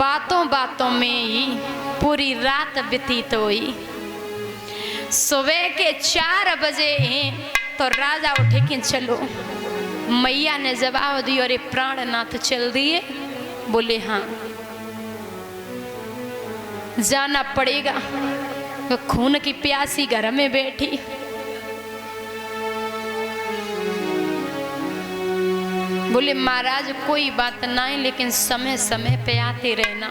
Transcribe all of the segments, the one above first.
बातों बातों में ही पूरी रात व्यतीत हुई। सुबह के 4 बजे तो राजा उठे कि चलो। मैया ने जवाब दिया, अरे प्राणनाथ चल दिए? बोले हाँ जाना पड़ेगा। तो खून की प्यासी घर में बैठी। बोले महाराज कोई बात नहीं, लेकिन समय समय पे आते रहना।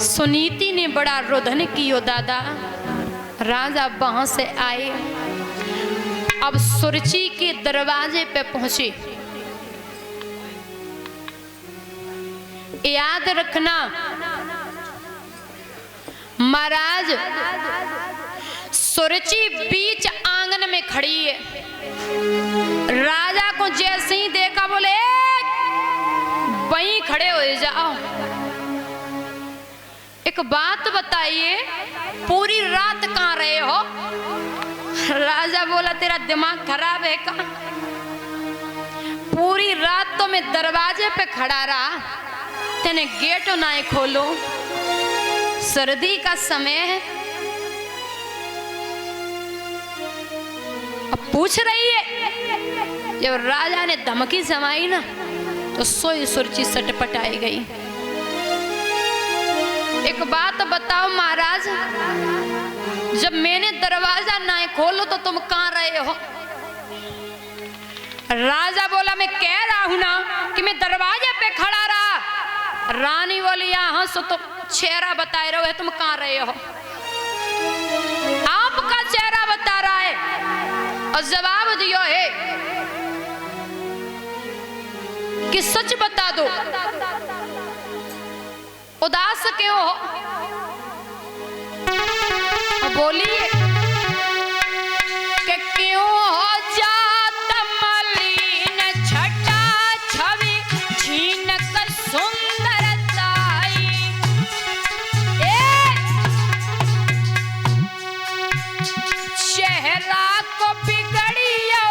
सुनीति ने बड़ा रोदन कियो दादा। राजा वहां से आए, अब सुरची के दरवाजे पे पहुंचे। याद रखना महाराज, सुरची बीच आंगन में खड़ी है। राजा को जैसे ही देखा बोले वहीं खड़े हो जाओ। एक बात बताइए, पूरी रात कहाँ रहे हो? राजा बोला तेरा दिमाग खराब है का? पूरी रात तो मैं दरवाजे पे खड़ा रहा, तेने गेट ना खोलो, सर्दी का समय है। अब पूछ रही है। जब राजा ने धमकी जमाई ना तो सोई सुरची सटपटाई गई। एक बात बताओ महाराज, जब मैंने दरवाजा ना खोलो तो तुम कहाँ रहे हो? राजा बोला मैं कह रहा हूं ना कि मैं दरवाजे पे खड़ा रहा। रानी बोली यहाँ सो तो चेहरा बताए रहे हो, तुम कहाँ रहे हो? आपका चेहरा बता रहा है और जवाब दियो है कि सच बता दो। उदास क्यों हो? बोलिए कि क्यों हो जात मलिन छटा छवि छीनक सुंदरताई। चेहरा को बिगड़ियो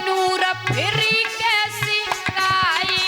नूर फिरी कैसी लाई।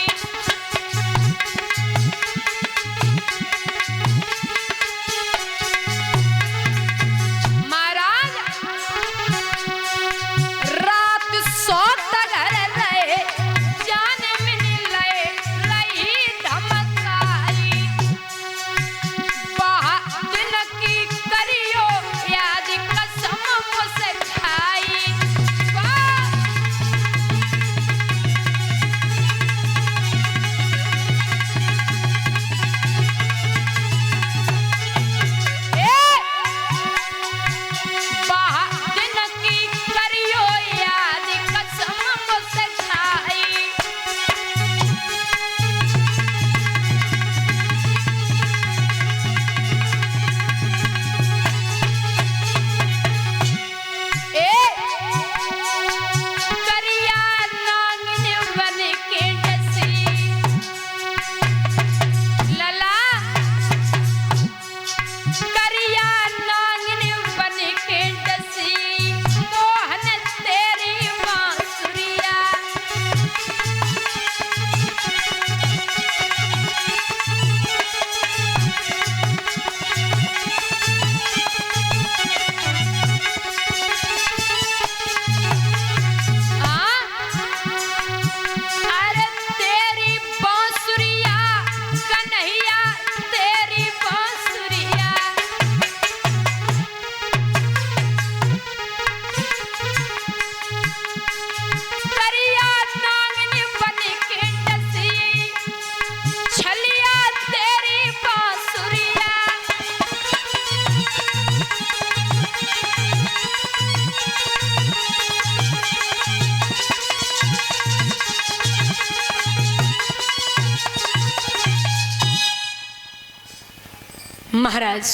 महाराज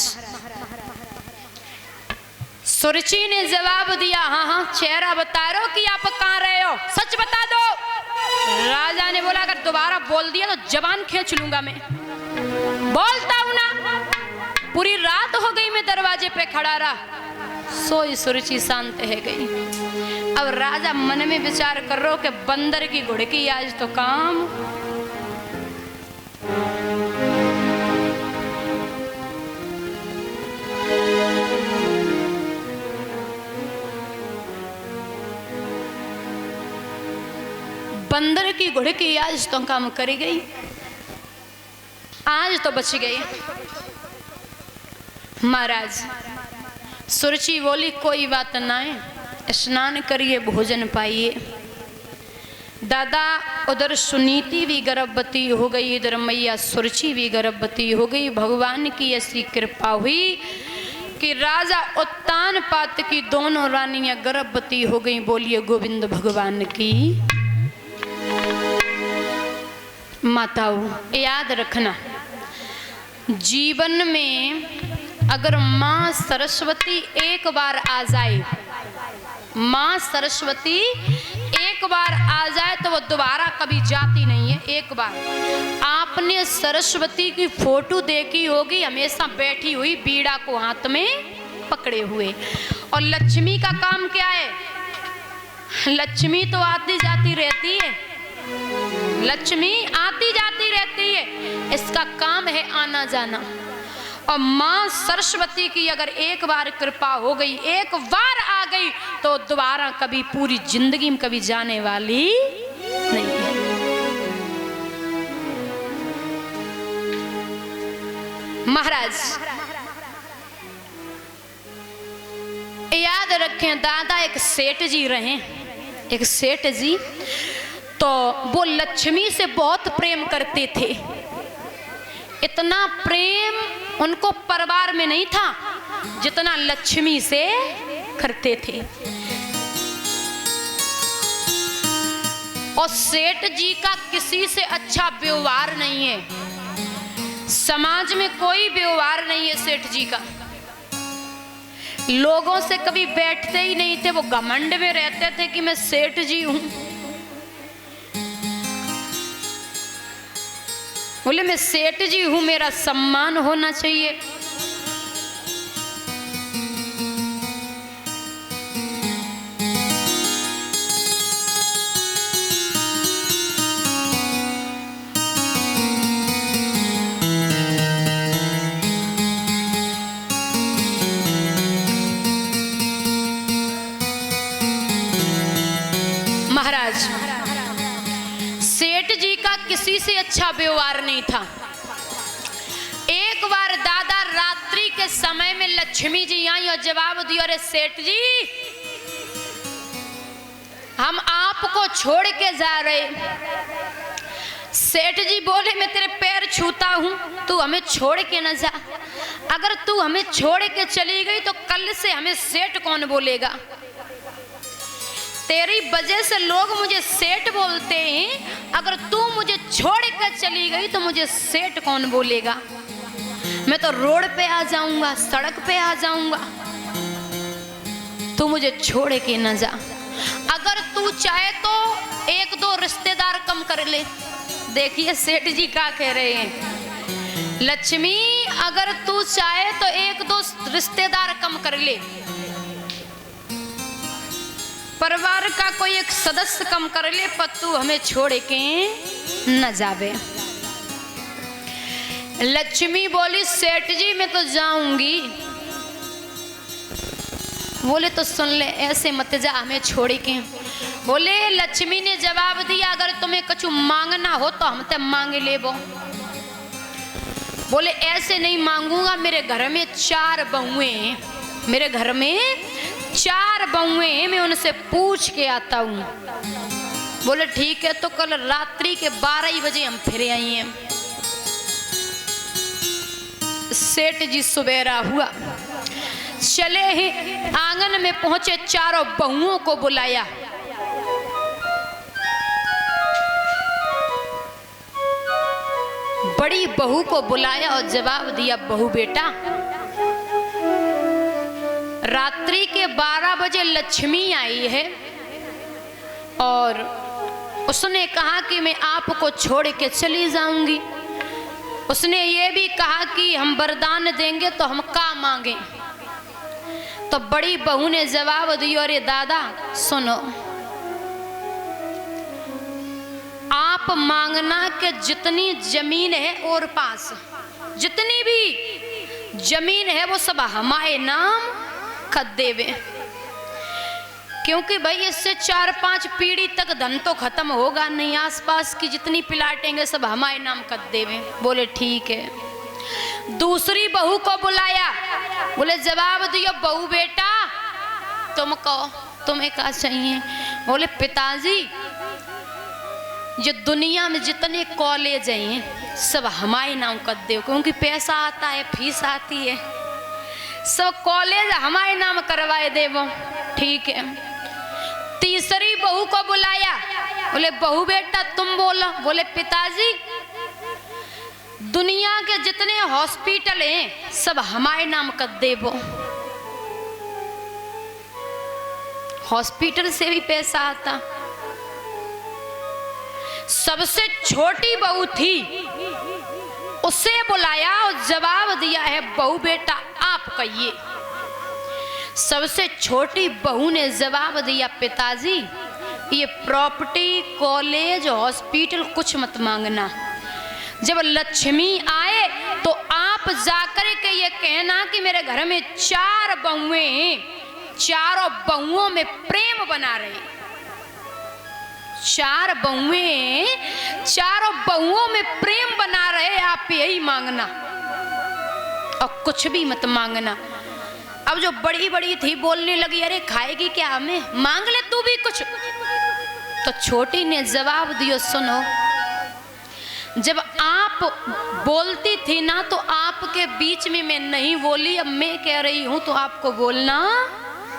सुरची ने जवाब दिया, हाँ हाँ चेहरा बता रहे हो कि आप कहाँ रहे हो, सच बता दो। राजा ने बोला अगर दोबारा बोल दिया तो जबान खींच लूंगा मैं। बोलता हूं ना, पूरी रात हो गई मैं दरवाजे पे खड़ा रहा। सोई सुरची शांत है गई। अब राजा मन में विचार कर रहे हो कि बंदर की घुड़की आज तो काम। घुड़की आज तो काम करी गई, आज तो बच गई। महाराज सुरची बोली कोई बात ना है, स्नान करिए भोजन पाइए। दादा उधर सुनीति भी गर्भवती हो गई, इधर मैया सुरची भी गर्भवती हो गई। भगवान की ऐसी कृपा हुई कि राजा उत्तान पात की दोनों रानियां गर्भवती हो गई। बोलिए गोविंद भगवान की। माताओं याद रखना, जीवन में अगर माँ सरस्वती एक बार आ जाए, माँ सरस्वती एक बार आ जाए तो वो दोबारा कभी जाती नहीं है। एक बार आपने सरस्वती की फोटो देखी होगी, हमेशा बैठी हुई बीड़ा को हाथ में पकड़े हुए। और लक्ष्मी का काम क्या है? लक्ष्मी तो आती जाती रहती है, लक्ष्मी आती जाती रहती है, इसका काम है आना जाना। और माँ सरस्वती की अगर एक बार कृपा हो गई, एक बार आ गई तो दोबारा कभी पूरी जिंदगी में कभी जाने वाली नहीं है। महाराज याद रखें, दादा एक सेठ जी रहे, एक सेठ जी, तो वो लक्ष्मी से बहुत प्रेम करते थे। इतना प्रेम उनको परिवार में नहीं था जितना लक्ष्मी से करते थे। और सेठ जी का किसी से अच्छा व्यवहार नहीं है, समाज में कोई व्यवहार नहीं है सेठ जी का। लोगों से कभी बैठते ही नहीं थे, वो घमंड में रहते थे कि मैं सेठ जी हूं। बोले मैं सेठ जी हूं, मेरा सम्मान होना चाहिए। महाराज सेठ जी का किसी से अच्छा व्यवहार नहीं था। एक बार दादा रात्रि के समय में लक्ष्मी जी आई और जवाब दिया, अरे सेठ जी हम आपको छोड़ के जा रहे। सेठ जी बोले मैं तेरे पैर छूता हूं, तू हमें छोड़ के न जा। अगर तू हमें छोड़ के चली गई तो कल से हमें सेठ कौन बोलेगा? तेरी वजह से लोग मुझे सेठ बोलते हैं, अगर तू मुझे छोड़ कर चली गई तो मुझे सेठ कौन बोलेगा? मैं तो रोड पे आ जाऊंगा, सड़क पे आ जाऊंगा, तू मुझे छोड़ के न जा। अगर तू चाहे तो एक दो रिश्तेदार कम कर ले। देखिए सेठ जी क्या कह रहे हैं, लक्ष्मी अगर तू चाहे तो एक दो रिश्तेदार कम कर ले, परिवार का कोई एक सदस्य कम कर ले, पर तू हमें छोड़ के न जावे। लक्ष्मी बोली सेठ जी मैं तो जाऊंगी। बोले तो सुन ले, ऐसे मत जा हमें छोड़ के। बोले लक्ष्मी ने जवाब दिया, अगर तुम्हें कुछ मांगना हो तो हम ते मांगे ले वो। बोले ऐसे नहीं मांगूंगा, मेरे घर में 4 बहुएं हैं, मेरे घर में 4 बहुएं हैं, मैं उनसे पूछ के आता हूं। बोले ठीक है, तो कल रात्रि के 12 बजे हम फिर आएंगे। सेठ जी सुबेरा हुआ, चले ही आंगन में पहुंचे, चारों बहुओं को बुलाया। बड़ी बहू को बुलाया और जवाब दिया, बहू बेटा रात्रि के 12 बजे लक्ष्मी आई है और उसने कहा कि मैं आपको छोड़ के चली जाऊंगी। उसने ये भी कहा कि हम वरदान देंगे तो हम क्या मांगे। तो बड़ी बहू ने जवाब दिया, अरे दादा सुनो, आप मांगना कि जितनी जमीन है और पास जितनी भी जमीन है वो सब हमारे नाम कर देवे। क्योंकि भाई इससे 4-5 पीढ़ी तक धन तो खत्म होगा नहीं, आसपास की जितनी प्लाटेंगे सब हमारे नाम कर देवे। बोले ठीक है। दूसरी बहू को बुलाया, बोले जवाब दियो बहू बेटा, तुम कहो तुम्हें क्या चाहिए। बोले पिताजी जो दुनिया में जितने कॉलेज हैं सब हमारे नाम कर दो, क्योंकि पैसा आता है, फीस आती है, सब कॉलेज हमारे नाम करवाए दे वो। ठीक है। तीसरी बहू को बुलाया, बोले बहू बेटा तुम बोलो। बोले पिताजी दुनिया के जितने हॉस्पिटल हैं सब हमारे नाम कर दे वो, हॉस्पिटल से भी पैसा आता। सबसे छोटी बहू थी उसे बुलाया और जवाब दिया है बहू बेटा आप कहिए। सबसे छोटी बहू ने जवाब दिया पिताजी ये प्रॉपर्टी कॉलेज हॉस्पिटल कुछ मत मांगना, जब लक्ष्मी आए तो आप जाकर के ये कहना कि मेरे घर में 4 बहुएं हैं, चारों बहुओं में प्रेम बना रहे। 4 बहुएं, चारों बहुओं में प्रेम बना रहे, आप यही मांगना और कुछ भी मत मांगना। अब जो बड़ी बड़ी थी बोलने लगी अरे खाएगी क्या हमें, मांग ले तू भी कुछ। तो छोटी ने जवाब दिया सुनो, जब आप बोलती थी ना तो आपके बीच में मैं नहीं बोली, अब मैं कह रही हूं तो आपको बोलना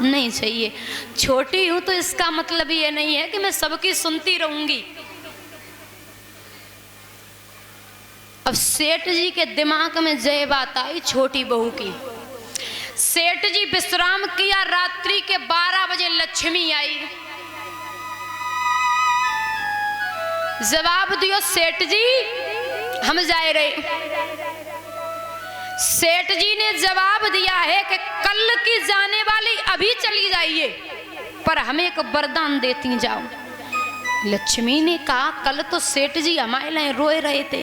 नहीं चाहिए। छोटी हूं तो इसका मतलब ये नहीं है कि मैं सबकी सुनती रहूंगी। अब सेठ जी के दिमाग में जय बात आई छोटी बहू की। सेठ जी विश्राम किया, रात्रि के 12 बजे लक्ष्मी आई। जवाब दियो सेठ जी हम जा रहे। सेठ जी ने जवाब दिया है कि कल की जाने वाली अभी चली जाइए, पर हमें एक वरदान देती जाओ। लक्ष्मी ने कहा कल तो सेठ जी हमारे लिए रोए रहे थे,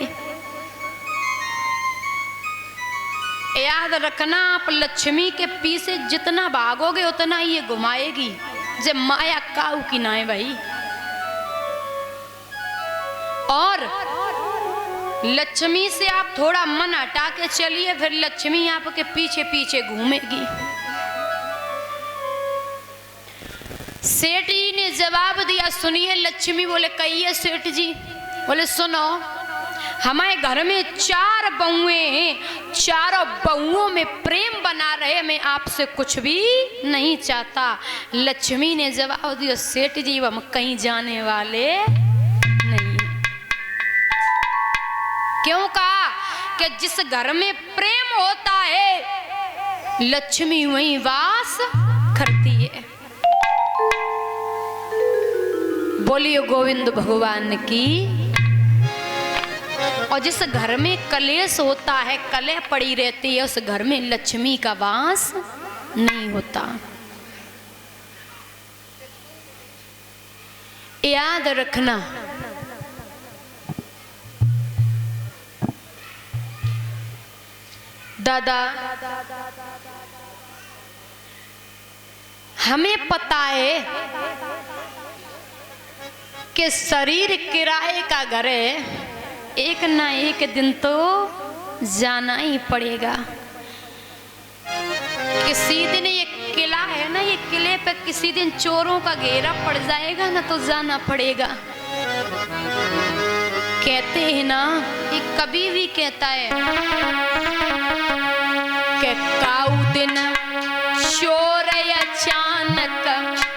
याद रखना आप लक्ष्मी के पीछे जितना भागोगे उतना ये घुमाएगी, जब माया काऊ की ना है भाई। और लक्ष्मी से आप थोड़ा मन हटा के चलिए, फिर लक्ष्मी आपके पीछे पीछे घूमेगी। सेठ जी ने जवाब दिया सुनिए लक्ष्मी। बोले कहिए सेठ जी। बोले सुनो हमारे घर में 4 बहुएं हैं, चारों बहुओं में प्रेम बना रहे, मैं आपसे कुछ भी नहीं चाहता। लक्ष्मी ने जवाब दिया सेठ जी हम कहीं जाने वाले नहीं। क्यों कहा कि जिस घर में प्रेम होता है लक्ष्मी वहीं वास करती है। बोलिए गोविंद भगवान की। और जिस घर में कलेश होता है, कलह पड़ी रहती है, उस घर में लक्ष्मी का वास नहीं होता। याद रखना दादा, हमें पता है कि शरीर किराए का घर है, एक ना एक दिन तो जाना ही पड़ेगा। किसी दिन ये किला है ना, ये किले पे किसी दिन चोरों का घेरा पड़ जाएगा ना तो जाना पड़ेगा। कहते हैं ना, ये कभी भी कहता है